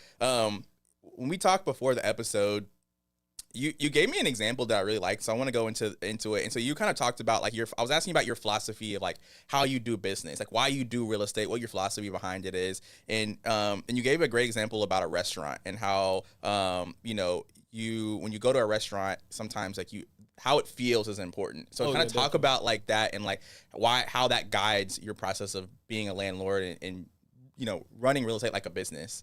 when we talked before the episode, you gave me an example that I really liked, so I want to go into it. And so you kind of talked about like I was asking about your philosophy of like how you do business, like why you do real estate, what your philosophy behind it is, and you gave a great example about a restaurant and how you when you go to a restaurant sometimes like how it feels is important. So kind of talk definitely. about like that and like how that guides your process of being a landlord and running real estate like a business.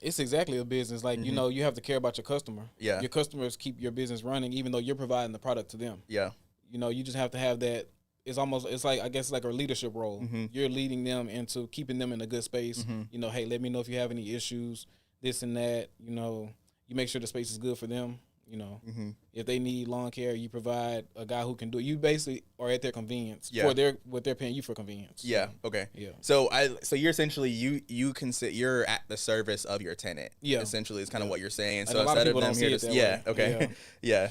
It's exactly a business. Like, you have to care about your customer. Yeah. Your customers keep your business running even though you're providing the product to them. Yeah. You just have to have that. It's like, I guess, like a leadership role. You're leading them into keeping them in a good space. Hey, let me know if you have any issues, this and that. You make sure the space is good for them. If they need lawn care, you provide a guy who can do it. You basically are at their convenience for what they're paying you for convenience. Yeah. Okay. Yeah. So you're essentially you consider you're at the service of your tenant. Yeah. Essentially is kind of what you're saying. And So a lot of instead people them don't here see it to that way. Okay. Yeah.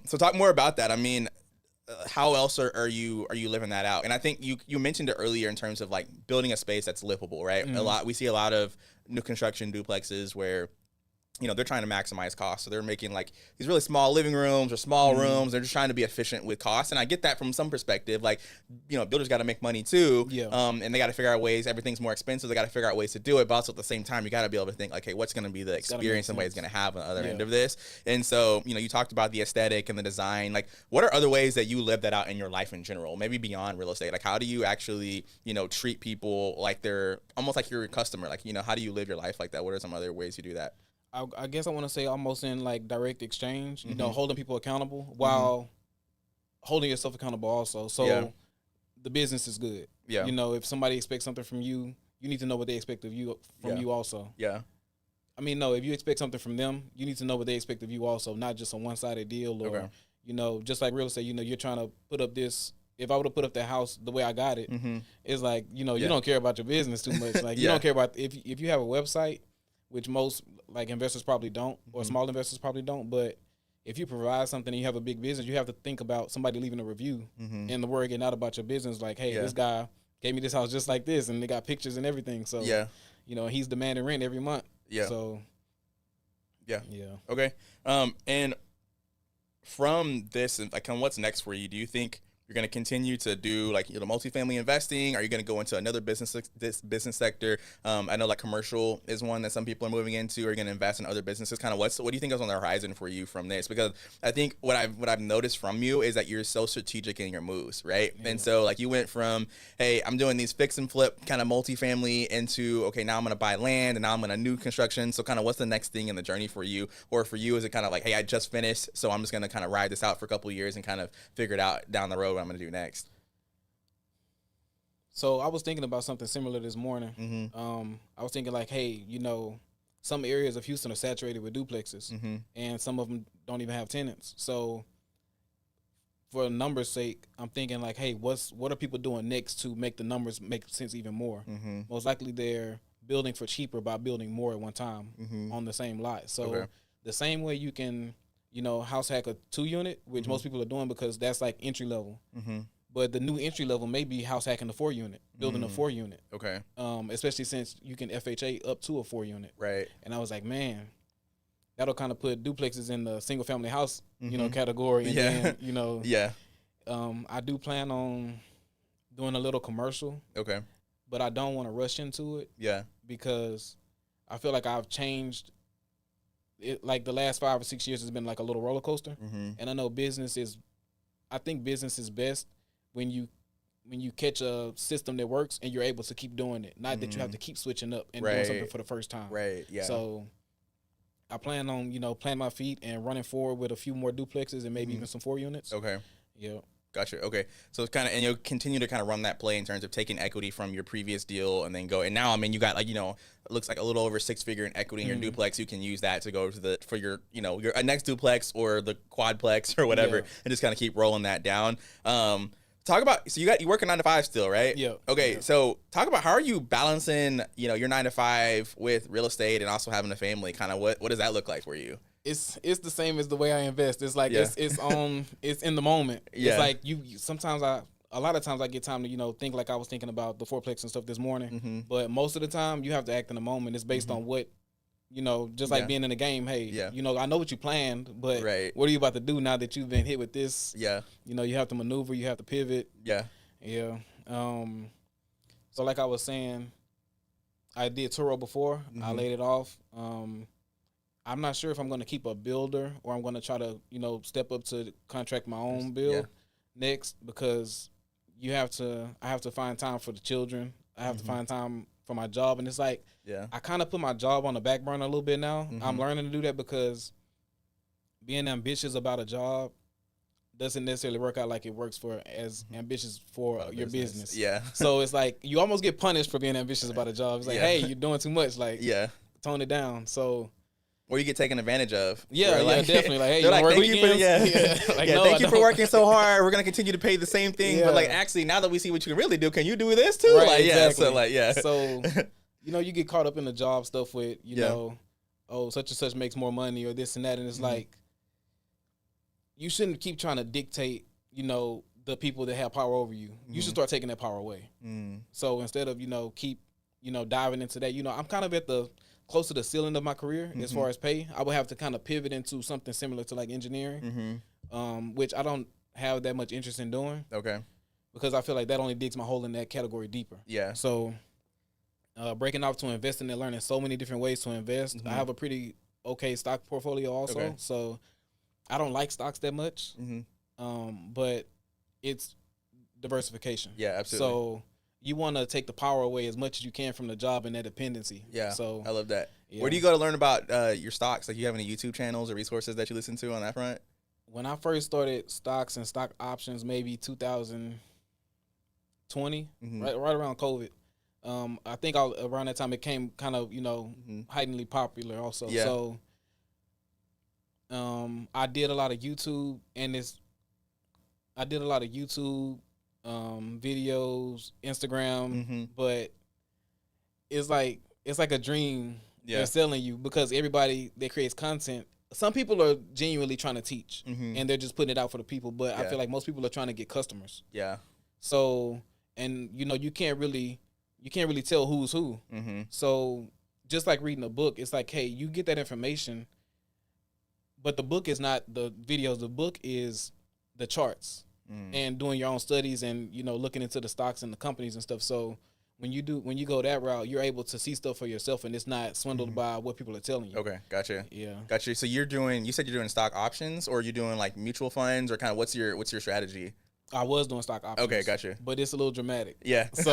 So talk more about that. I mean, how else are you living that out? And I think you mentioned it earlier in terms of like building a space that's livable, right? We see a lot of new construction duplexes where they're trying to maximize costs. So they're making like these really small living rooms or small rooms. They're just trying to be efficient with costs. And I get that from some perspective. Like, builders got to make money too. Yeah. And they got to figure out ways. Everything's more expensive. They got to figure out ways to do it. But also at the same time, you got to be able to think like, hey, what's going to be the experience somebody's going to have on the other end of this? And so, you talked about the aesthetic and the design. Like, what are other ways that you live that out in your life in general? Maybe beyond real estate. Like, how do you actually, treat people like they're almost like your customer? Like, how do you live your life like that? What are some other ways you do that? I guess I want to say almost in like direct exchange, holding people accountable while holding yourself accountable also. So the business is good. Yeah. If somebody expects something from you, you need to know what they expect of you from you also. Yeah. I mean, no, if you expect something from them, you need to know what they expect of you also, not just a one-sided deal or, just like real estate, you're trying to put up this. If I would have put up that house the way I got it, it's like, you don't care about your business too much. Like you don't care about if you have a website, which most like investors probably don't, or small investors probably don't. But if you provide something and you have a big business, you have to think about somebody leaving a review and the word getting out about your business. Like, hey, this guy gave me this house just like this, and they got pictures and everything. So, he's demanding rent every month. Yeah. So, yeah. Okay. And from this, like, what's next for you? Do you think you're going to continue to do like multifamily investing? Are you going to go into another business sector? I know like commercial is one that some people are moving into. Are you going to invest in other businesses? Kind of what do you think is on the horizon for you from this? Because I think what I've noticed from you is that you're so strategic in your moves, right? Yeah. And so like you went from, hey, I'm doing these fix and flip kind of multifamily into, okay, now I'm going to buy land and now I'm going to new construction. So kind of what's the next thing in the journey for you? Or for you, is it kind of like, hey, I just finished, so I'm just going to kind of ride this out for a couple of years and kind of figure it out down the road what I'm going to do next? So I was thinking about something similar this morning. I was thinking like, hey, some areas of Houston are saturated with duplexes, and some of them don't even have tenants. So for a numbers sake, I'm thinking like, hey, what are people doing next to make the numbers make sense even more? Most likely they're building for cheaper by building more at one time on the same lot. So the same way you can house hack a 2-unit, which most people are doing because that's like entry level. But the new entry level may be house hacking the 4-unit, building a 4-unit. Okay. Especially since you can FHA up to a 4-unit. Right. And I was like, man, that'll kind of put duplexes in the single family house, category. And then, I do plan on doing a little commercial. Okay. But I don't want to rush into it. Yeah. Because I feel like I've changed. Like the last 5 or 6 years has been like a little roller coaster. And I know I think business is best when you when you catch a system that works and you're able to keep doing it, not that you have to keep switching up and doing something for the first time. Right. Yeah. So I plan on, planting my feet and running forward with a few more duplexes and maybe even some 4 units. Okay. Yeah. Gotcha. Okay. So it's kind of, and you'll continue to kind of run that play in terms of taking equity from your previous deal and then go. And now, I mean, you got like, it looks like a little over 6-figure in equity in your duplex. You can use that to go to for your, your next duplex or the quadplex or whatever, and just kind of keep rolling that down. Talk about, so you work a 9 to 5 still, right? Yeah. Okay. Yeah. So talk about how are you balancing, your 9 to 5 with real estate and also having a family? Kind of what does that look like for you? It's the same as the way I invest. It's like it's in the moment. Yeah. It's like you sometimes a lot of times I get time to think like I was thinking about the fourplex and stuff this morning. But most of the time you have to act in the moment. It's based on what just like being in the game. Hey, I know what you planned, but what are you about to do now that you've been hit with this? Yeah. You have to maneuver. You have to pivot. Yeah. Yeah. So like I was saying, I did Turo before. I laid it off. I'm not sure if I'm going to keep a builder or I'm going to try to, step up to contract my own build next, because I have to find time for the children. I have to find time for my job. And it's like, I kind of put my job on the back burner a little bit now. I'm learning to do that because being ambitious about a job doesn't necessarily work out like it works for as ambitious for your business. Yeah. So it's like you almost get punished for being ambitious about a job. It's like, hey, you're doing too much. Like, tone it down. So. Or you get taken advantage of. Yeah, definitely. Like, hey, you work weekends? Thank you for working so hard. We're gonna continue to pay the same thing, but like actually, now that we see what you can really do, can you do this too? Right, like, exactly. So, you get caught up in the job stuff with, such and such makes more money or this and that, and it's like, you shouldn't keep trying to dictate, the people that have power over you. You should start taking that power away. So instead of keep diving into that, I'm kind of at the close to the ceiling of my career as far as pay. I would have to kind of pivot into something similar to like engineering, which I don't have that much interest in doing. Okay. Because I feel like that only digs my hole in that category deeper. Yeah. So breaking off to investing and learning so many different ways to invest. I have a pretty okay stock portfolio also. Okay. So I don't like stocks that much, but it's diversification. Yeah, absolutely. So you want to take the power away as much as you can from the job and that dependency. Yeah, so I love that. Yeah. Where do you go to learn about your stocks? Like, you have any YouTube channels or resources that you listen to on that front? When I first started stocks and stock options, maybe 2020, right around COVID. I think around that time it came kind of heightenedly popular also. Yeah. So I did a lot of YouTube videos, Instagram, but it's like a dream they're selling you, because everybody that creates content, some people are genuinely trying to teach and they're just putting it out for the people, but I feel like most people are trying to get customers. Yeah. So, and you can't really tell who's who. So just like reading a book, it's like, hey, you get that information, but the book is not the videos. The book is the charts. And doing your own studies and looking into the stocks and the companies and stuff. So when you go that route, you're able to see stuff for yourself, and it's not swindled by what people are telling you. Okay, gotcha. Yeah, gotcha. So you said you're doing stock options, or you're doing like mutual funds, or kind of what's your strategy? I was doing stock options. Okay, gotcha. But it's a little dramatic. Yeah. So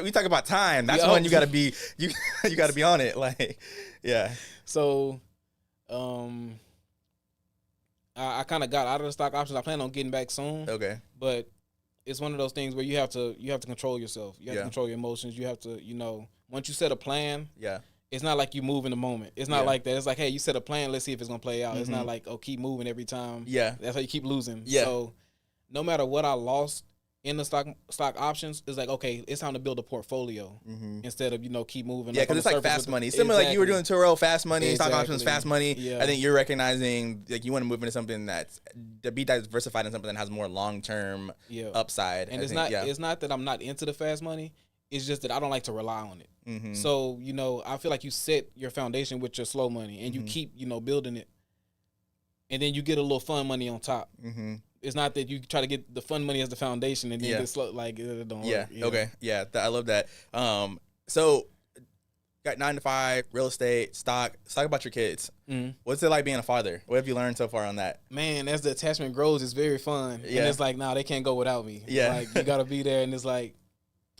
we talk about time. That's when you gotta be you gotta be on it. Like, yeah. So, I kind of got out of the stock options. I plan on getting back soon. Okay. But it's one of those things where you have to control yourself. You have to control your emotions. You have to, once you set a plan, it's not like you move in the moment. It's not like that. It's like, hey, you set a plan, let's see if it's going to play out. It's not like, oh, keep moving every time. Yeah. That's how you keep losing. Yeah. So no matter what I lost in the stock options, it's like, okay, it's time to build a portfolio instead of, keep moving. Yeah, because it's like fast money. Similar, like you were doing Turo, fast money, stock options, fast money. Yeah. I think you're recognizing, like, you want to move into something to be diversified in something that has more long-term upside. And it's not that I'm not into the fast money. It's just that I don't like to rely on it. So, I feel like you set your foundation with your slow money and you keep, building it. And then you get a little fun money on top. It's not that you try to get the fun money as the foundation and then get slow, like, it don't work. Yeah. Okay. Yeah. I love that. So got 9 to 5, real estate, stock. Let's talk about your kids. What's it like being a father? What have you learned so far on that? Man, as the attachment grows, it's very fun. Yeah. And it's like, nah, they can't go without me. Yeah. Like, you got to be there. And it's like,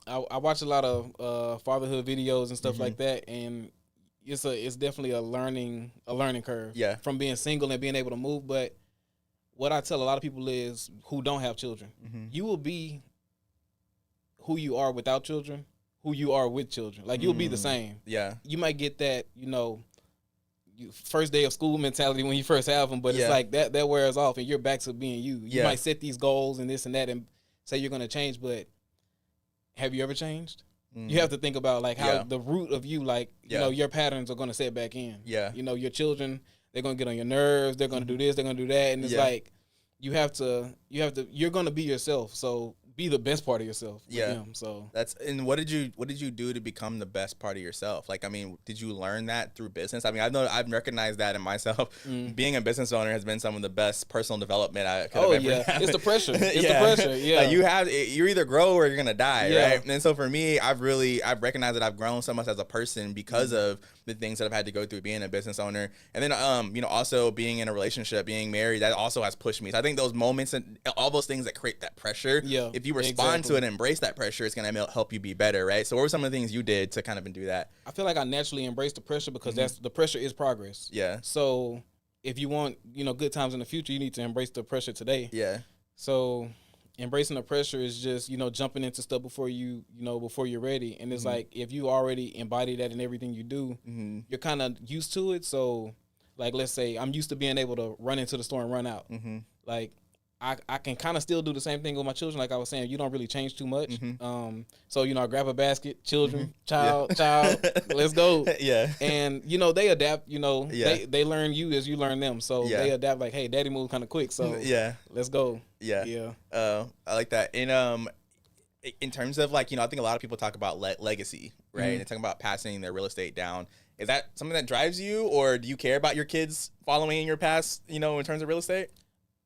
I watch a lot of fatherhood videos and stuff like that. And it's definitely a learning curve. Yeah. From being single and being able to move. But what I tell a lot of people is who don't have children, you will be who you are without children, who you are with children. Like, you'll be the same. Yeah. You might get that, first day of school mentality when you first have them, but it's like that wears off and you're back to being you. You might set these goals and this and that and say you're going to change, but have you ever changed? You have to think about like how the root of you, like, your patterns are going to set back in. Yeah. Your children, they're going to get on your nerves. They're going to do this. They're going to do that. And it's like, you're going to be yourself. So be the best part of yourself. Them, so and what did you do to become the best part of yourself? Like, I mean, did you learn that through business? I mean, I've recognized that in myself. Being a business owner has been some of the best personal development I could have ever had. It's the pressure. It's the pressure. Yeah. Like, you either grow or you're gonna die, right? And so for me, I've recognized that I've grown so much as a person because of the things that I've had to go through being a business owner. And then also being in a relationship, being married, that also has pushed me. So I think those moments and all those things that create that pressure, if you respond to it and embrace that pressure, it's going to help you be better, right? So what were some of the things you did to kind of do that? I feel like I naturally embraced the pressure because the pressure is progress. Yeah. So if you want, good times in the future, you need to embrace the pressure today. Yeah. So embracing the pressure is just, jumping into stuff before you're ready. And it's like, if you already embody that in everything you do, you're kind of used to it. So like, let's say I'm used to being able to run into the store and run out. Like, I can kind of still do the same thing with my children. Like I was saying, you don't really change too much. So, I grab a basket, children, child, let's go. Yeah. And, they adapt, they learn you as you learn them. So they adapt like, hey, daddy moved kind of quick. So let's go. Yeah. Yeah. I like that. And in terms of like, I think a lot of people talk about legacy, right? And they talk about passing their real estate down. Is that something that drives you, or do you care about your kids following in your past, in terms of real estate?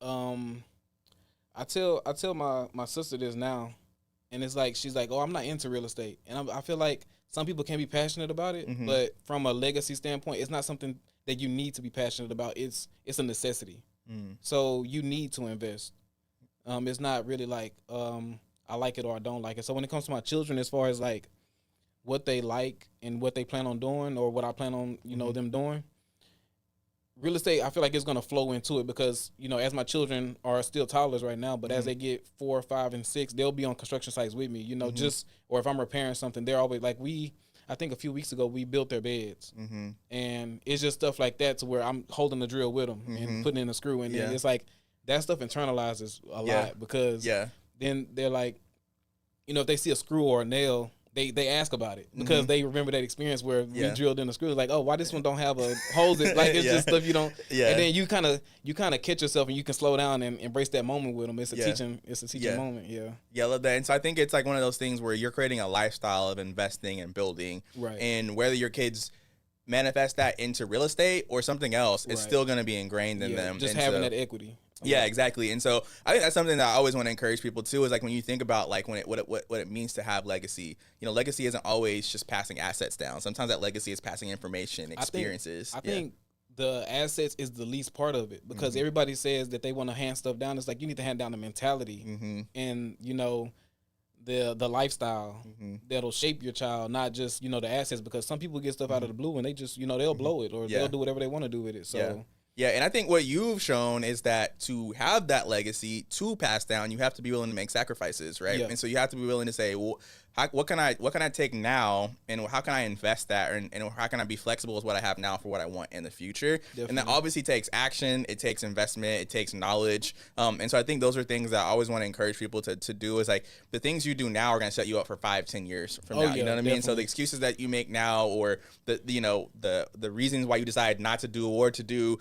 I tell my sister this now, and it's like, she's like, oh, I'm not into real estate. And I feel like some people can be passionate about it, but from a legacy standpoint, it's not something that you need to be passionate about. It's a necessity. So you need to invest. It's not really like I like it or I don't like it. So when it comes to my children, as far as like what they like and what they plan on doing or what I plan on, them doing, real estate, I feel like it's going to flow into it because, as my children are still toddlers right now, but as they get 4, 5, and 6, they'll be on construction sites with me, or if I'm repairing something, they're always like, I think a few weeks ago, we built their beds. And it's just stuff like that to where I'm holding the drill with them and putting in a screw. And then it's like, that stuff internalizes a lot because then they're like, if they see a screw or a nail, they ask about it because they remember that experience where we drilled in the screw. Like, oh, why this one don't have a holes? Like, it's just stuff you don't. And then you kind of catch yourself and you can slow down and embrace that moment with them. It's a teaching moment. Yeah. Yeah, I love that. And so I think it's like one of those things where you're creating a lifestyle of investing and building. Right. And whether your kids manifest that into real estate or something else, it's still going to be ingrained in them. Just having that equity. Yeah, exactly. And so I think that's something that I always want to encourage people too, is like when you think about like what it means to have legacy, legacy isn't always just passing assets down. Sometimes that legacy is passing information, experiences. I think the assets is the least part of it because everybody says that they want to hand stuff down. It's like you need to hand down the mentality and, the lifestyle that'll shape your child, not just, the assets, because some people get stuff out of the blue and they just, they'll blow it or they'll do whatever they want to do with it. So. Yeah, and I think what you've shown is that to have that legacy to pass down, you have to be willing to make sacrifices, right? Yeah. And so you have to be willing to say, well, what can I take now, and how can I invest that, and how can I be flexible with what I have now for what I want in the future? Definitely. And that obviously takes action, it takes investment, it takes knowledge, and so I think those are things that I always want to encourage people to do. Is like the things you do now are going to set you up for 5-10 years from now. You know what I mean? So the excuses that you make now, or the reasons why you decide not to do or to do,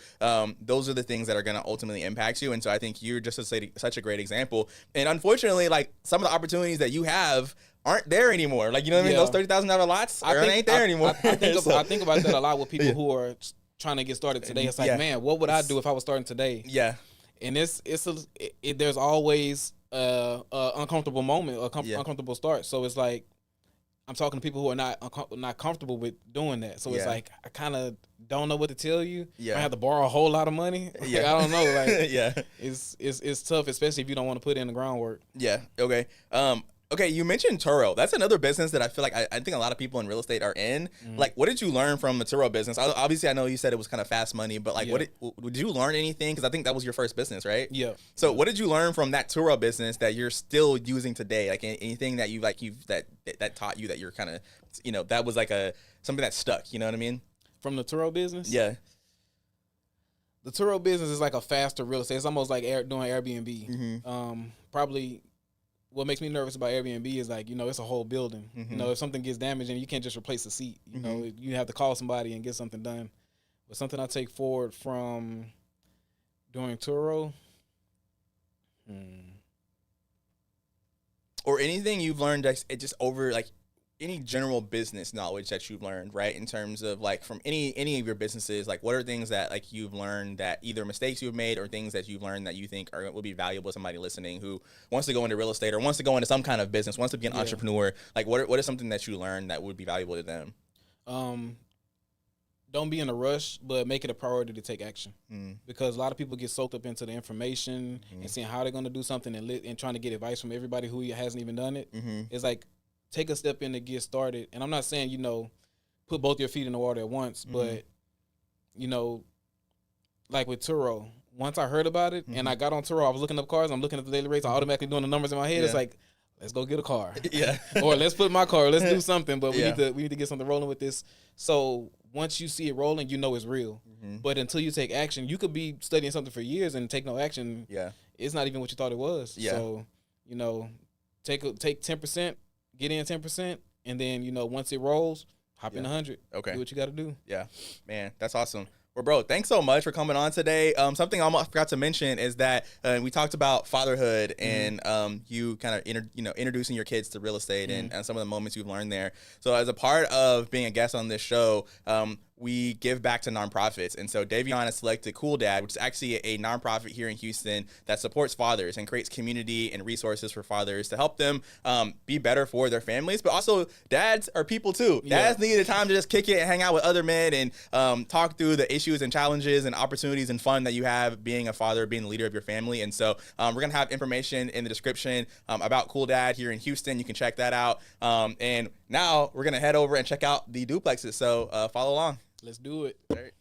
those are the things that are going to ultimately impact you. And so I think you're just such a great example. And unfortunately, like some of the opportunities that you have aren't there anymore. Like, you know what I mean? Those $30,000 lots ain't there anymore. I think about that a lot with people who are trying to get started today. It's like, man, what would I do if I was starting today? Yeah. And there's always a uncomfortable moment, uncomfortable start. So it's like, I'm talking to people who are not comfortable with doing that. So it's like I kind of don't know what to tell you. I have to borrow a whole lot of money. Like, I don't know. Like it's tough, especially if you don't want to put in the groundwork. Yeah. Okay. Okay, you mentioned Turo. That's another business that I feel like I think a lot of people in real estate are in. Like, what did you learn from the Turo business? Obviously, I know you said it was kind of fast money, but like, what did you learn anything? Because I think that was your first business, right? Yeah. So, what did you learn from that Turo business that you're still using today? Like, anything that that taught you that you're kind of, that was like something that stuck. You know what I mean? From the Turo business? Yeah. The Turo business is like a faster real estate. It's almost like doing Airbnb. Probably. What makes me nervous about Airbnb is like, it's a whole building. If something gets damaged and you can't just replace the seat, you have to call somebody and get something done. But something I take forward from doing Turo. Or anything you've learned just over like any general business knowledge that you've learned, right? In terms of like from any of your businesses, like what are things that like you've learned that either mistakes you've made or things that you've learned that you think will be valuable to somebody listening who wants to go into real estate or wants to go into some kind of business, wants to be an entrepreneur? Like what is something that you learned that would be valuable to them? Don't be in a rush, but make it a priority to take action. Because a lot of people get soaked up into the information and seeing how they're going to do something and trying to get advice from everybody who hasn't even done it. It's like, take a step in to get started. And I'm not saying, put both your feet in the water at once, but, like with Turo, once I heard about it and I got on Turo, I was looking up cars, I'm looking at the daily rates, I'm automatically doing the numbers in my head. It's like, let's go get a car. Or let's put my car, let's do something, but we need to get something rolling with this. So once you see it rolling, it's real. But until you take action, you could be studying something for years and take no action. It's not even what you thought it was. So, take 10%. Get in 10%, and then, once it rolls, hop in 100. Okay. Do what you got to do. Yeah. Man, that's awesome. Well, bro, thanks so much for coming on today. Something I almost forgot to mention is that we talked about fatherhood and you kind of introducing your kids to real estate and some of the moments you've learned there. So as a part of being a guest on this show, we give back to nonprofits. And so Deveon has selected Cool Dad, which is actually a nonprofit here in Houston that supports fathers and creates community and resources for fathers to help them be better for their families. But also dads are people too. Dads need the time to just kick it and hang out with other men and talk through the issues and challenges and opportunities and fun that you have being a father, being the leader of your family. And so we're going to have information in the description about Cool Dad here in Houston. You can check that out. And now we're going to head over and check out the duplexes. So follow along. Let's do it. All right.